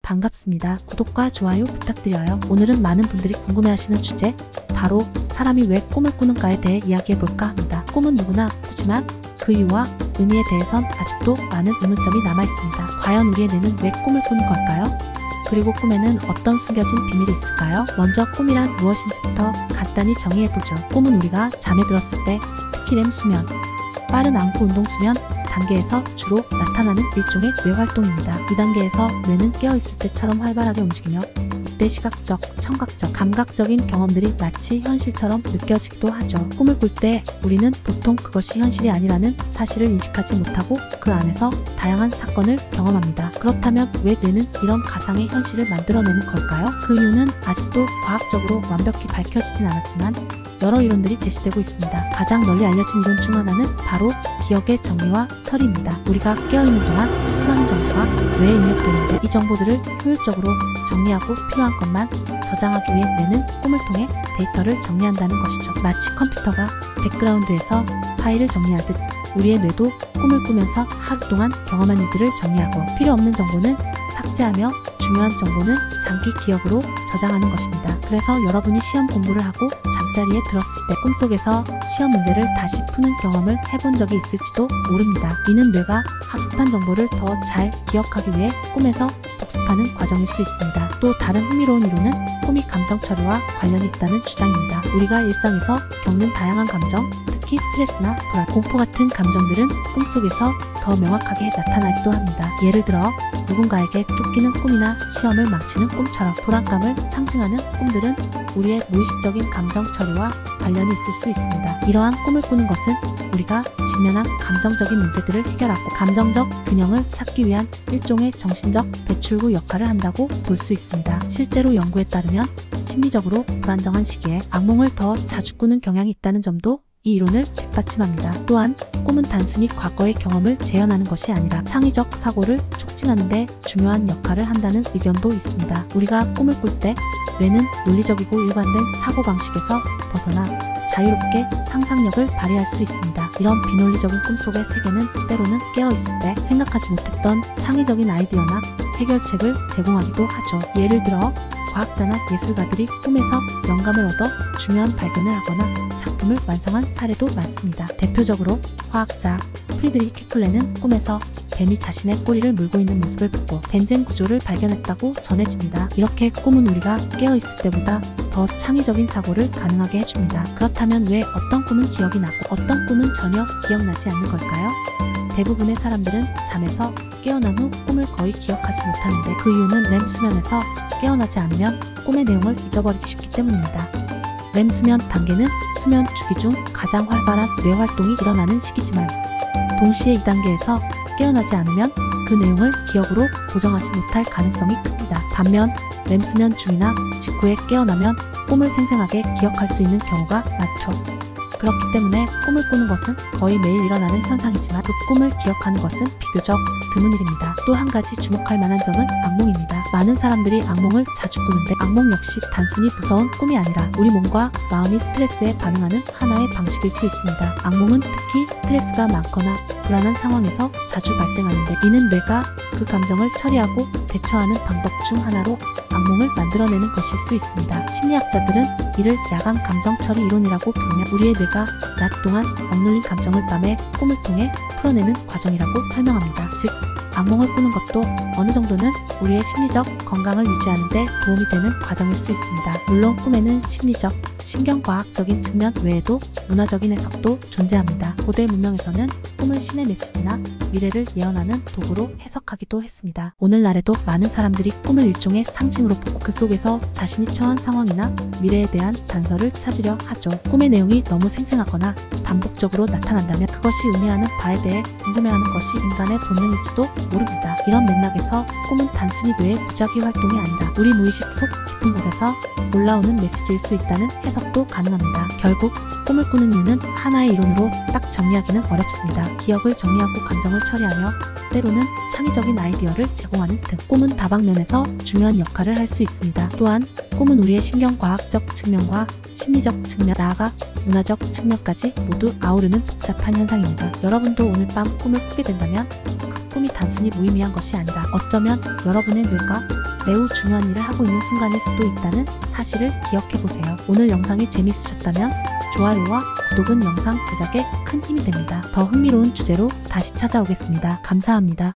반갑습니다. 구독과 좋아요 부탁드려요. 오늘은 많은 분들이 궁금해하시는 주제, 바로 사람이 왜 꿈을 꾸는가에 대해 이야기해볼까 합니다. 꿈은 누구나 꾸지만 그 이유와 의미에 대해선 아직도 많은 의문점이 남아있습니다. 과연 우리의 뇌는 왜 꿈을 꾸는 걸까요? 그리고 꿈에는 어떤 숨겨진 비밀이 있을까요? 먼저 꿈이란 무엇인지부터 간단히 정의해보죠. 꿈은 우리가 잠에 들었을 때, 특히 렘 수면, 빠른 안구 운동 수면 단계에서 주로 나타나는 일종의 뇌 활동입니다. 이 단계에서 뇌는 깨어있을 때처럼 활발하게 움직이며 이때 시각적, 청각적, 감각적인 경험들이 마치 현실처럼 느껴지기도 하죠. 꿈을 꿀 때 우리는 보통 그것이 현실이 아니라는 사실을 인식하지 못하고 그 안에서 다양한 사건을 경험합니다. 그렇다면 왜 뇌는 이런 가상의 현실을 만들어내는 걸까요? 그 이유는 아직도 과학적으로 완벽히 밝혀지진 않았지만 여러 이론들이 제시되고 있습니다. 가장 널리 알려진 이론 중 하나는 바로 기억의 정리와 처리입니다. 우리가 깨어있는 동안 수많은 정보가 뇌에 입력되는데 이 정보들을 효율적으로 정리하고 필요한 것만 저장하기 위해 뇌는 꿈을 통해 데이터를 정리한다는 것이죠. 마치 컴퓨터가 백그라운드에서 파일을 정리하듯 우리의 뇌도 꿈을 꾸면서 하루 동안 경험한 일들을 정리하고 필요 없는 정보는 삭제하며 중요한 정보는 장기 기억으로 저장하는 것입니다. 그래서 여러분이 시험 공부를 하고 잠자리에 들었을 때 꿈속에서 시험 문제를 다시 푸는 경험을 해본 적이 있을지도 모릅니다. 이는 뇌가 학습한 정보를 더 잘 기억하기 위해 꿈에서 복습하는 과정일 수 있습니다. 또 다른 흥미로운 이론은 꿈이 감정 처리와 관련이 있다는 주장입니다. 우리가 일상에서 겪는 다양한 감정, 특히 스트레스나 불안, 공포 같은 감정들은 꿈속에서 더 명확하게 나타나기도 합니다. 예를 들어 누군가에게 쫓기는 꿈이나 시험을 망치는 꿈처럼 불안감을 상징하는 꿈들은 우리의 무의식적인 감정 처리와 관련이 있을 수 있습니다. 이러한 꿈을 꾸는 것은 우리가 직면한 감정적인 문제들을 해결하고 감정적 균형을 찾기 위한 일종의 정신적 배출구 역할을 한다고 볼 수 있습니다. 실제로 연구에 따르면 심리적으로 불안정한 시기에 악몽을 더 자주 꾸는 경향이 있다는 점도 이 이론을 뒷받침합니다. 또한 꿈은 단순히 과거의 경험을 재현하는 것이 아니라 창의적 사고를 촉진하는 데 중요한 역할을 한다는 의견도 있습니다. 우리가 꿈을 꿀 때 뇌는 논리적이고 일관된 사고방식에서 벗어나 자유롭게 상상력을 발휘할 수 있습니다. 이런 비논리적인 꿈속의 세계는 때로는 깨어있을 때 생각하지 못했던 창의적인 아이디어나 해결책을 제공하기도 하죠. 예를 들어 과학자나 예술가들이 꿈에서 영감을 얻어 중요한 발견을 하거나 작품을 완성한 사례도 많습니다. 대표적으로 화학자 프리드리히 케플레는 꿈에서 뱀이 자신의 꼬리를 물고 있는 모습을 보고 벤젠 구조를 발견했다고 전해집니다. 이렇게 꿈은 우리가 깨어있을 때보다 더 창의적인 사고를 가능하게 해줍니다. 그렇다면 왜 어떤 꿈은 기억이 나고 어떤 꿈은 전혀 기억나지 않는 걸까요? 대부분의 사람들은 잠에서 깨어난 후 꿈을 거의 기억하지 못하는데 그 이유는 렘 수면에서 깨어나지 않으면 꿈의 내용을 잊어버리기 쉽기 때문입니다. 렘 수면 단계는 수면 주기 중 가장 활발한 뇌 활동이 일어나는 시기지만 동시에 이 단계에서 깨어나지 않으면 그 내용을 기억으로 고정하지 못할 가능성이 큽니다. 반면 렘 수면 중이나 직후에 깨어나면 꿈을 생생하게 기억할 수 있는 경우가 많죠. 그렇기 때문에 꿈을 꾸는 것은 거의 매일 일어나는 현상이지만 그 꿈을 기억하는 것은 비교적 드문 일입니다. 또 한 가지 주목할 만한 점은 악몽입니다. 많은 사람들이 악몽을 자주 꾸는데 악몽 역시 단순히 무서운 꿈이 아니라 우리 몸과 마음이 스트레스에 반응하는 하나의 방식일 수 있습니다. 악몽은 특히 스트레스가 많거나 불안한 상황에서 자주 발생하는데 이는 뇌가 그 감정을 처리하고 대처하는 방법 중 하나로 악몽을 만들어내는 것일 수 있습니다. 심리학자들은 이를 야간 감정 처리 이론이라고 부르며 우리의 뇌가 낮 동안 억눌린 감정을 밤에 꿈을 통해 풀어내는 과정이라고 설명합니다. 즉, 악몽을 꾸는 것도 어느 정도는 우리의 심리적 건강을 유지하는 데 도움이 되는 과정일 수 있습니다. 물론 꿈에는 심리적, 신경과학적인 측면 외에도 문화적인 해석도 존재합니다. 고대 문명에서는 꿈을 신의 메시지나 미래를 예언하는 도구로 해석하기도 했습니다. 오늘날에도 많은 사람들이 꿈을 일종의 상징으로 보고 그 속에서 자신이 처한 상황이나 미래에 대한 단서를 찾으려 하죠. 꿈의 내용이 너무 생생하거나 반복적으로 나타난다면 그것이 의미하는 바에 대해 궁금해하는 것이 인간의 본능일지도 모릅니다. 이런 맥락에서 꿈은 단순히 뇌의 무작위 활동이 아니라 우리 무의식 속 깊은 곳에서 올라오는 메시지일 수 있다는 해석도 가능합니다. 결국 꿈을 꾸는 이유는 하나의 이론으로 딱 정리하기는 어렵습니다. 기억을 정리하고 감정을 처리하며 때로는 창의적인 아이디어를 제공하는 등 꿈은 다방면에서 중요한 역할을 할 수 있습니다. 또한 꿈은 우리의 신경과학적 측면과 심리적 측면, 나아가 문화적 측면까지 모두 아우르는 복잡한 현상입니다. 여러분도 오늘 밤 꿈을 꾸게 된다면 그 꿈이 단순히 무의미한 것이 아니라 어쩌면 여러분의 뇌가 매우 중요한 일을 하고 있는 순간일 수도 있다는 사실을 기억해보세요. 오늘 영상이 재미있으셨다면 좋아요와 구독은 영상 제작에 큰 힘이 됩니다. 더 흥미로운 주제로 다시 찾아오겠습니다. 감사합니다.